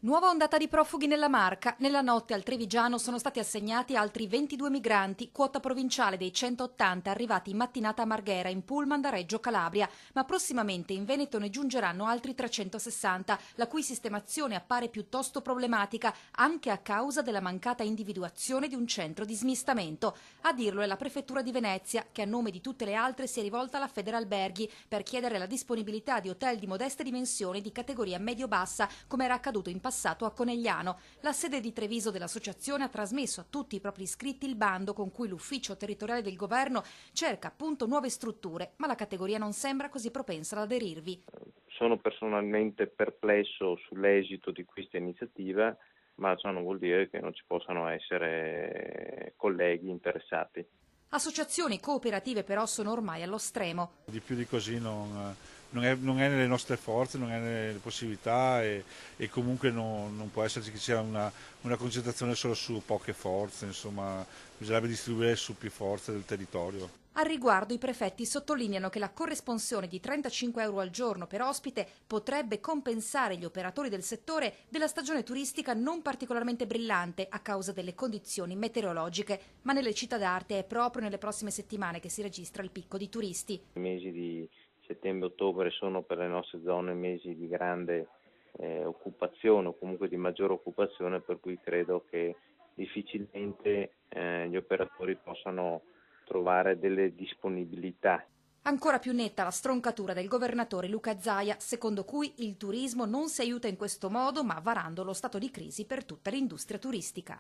Nuova ondata di profughi nella Marca. Nella notte al Trevigiano sono stati assegnati altri 22 migranti, quota provinciale dei 180 arrivati in mattinata a Marghera in pullman da Reggio Calabria, ma prossimamente in Veneto ne giungeranno altri 360, la cui sistemazione appare piuttosto problematica anche a causa della mancata individuazione di un centro di smistamento. A dirlo è la Prefettura di Venezia, che a nome di tutte le altre si è rivolta alla Federalberghi per chiedere la disponibilità di hotel di modeste dimensioni di categoria medio-bassa, come era accaduto in passato a Conegliano. La sede di Treviso dell'associazione ha trasmesso a tutti i propri iscritti il bando con cui l'ufficio territoriale del governo cerca appunto nuove strutture, ma la categoria non sembra così propensa ad aderirvi. Sono personalmente perplesso sull'esito di questa iniziativa, ma ciò non vuol dire che non ci possano essere colleghi interessati. Associazioni cooperative però sono ormai allo stremo. Di più di così non è nelle nostre forze, non è nelle possibilità e comunque non può esserci che sia una concentrazione solo su poche forze, insomma bisognerebbe distribuire su più forze del territorio. Al riguardo i prefetti sottolineano che la corresponsione di 35 euro al giorno per ospite potrebbe compensare gli operatori del settore della stagione turistica non particolarmente brillante a causa delle condizioni meteorologiche, ma nelle città d'arte è proprio nelle prossime settimane che si registra il picco di turisti. I mesi di settembre-ottobre sono per le nostre zone mesi di grande occupazione o comunque di maggiore occupazione, per cui credo che difficilmente gli operatori possano trovare delle disponibilità. Ancora più netta la stroncatura del governatore Luca Zaia, secondo cui il turismo non si aiuta in questo modo, ma varando lo stato di crisi per tutta l'industria turistica.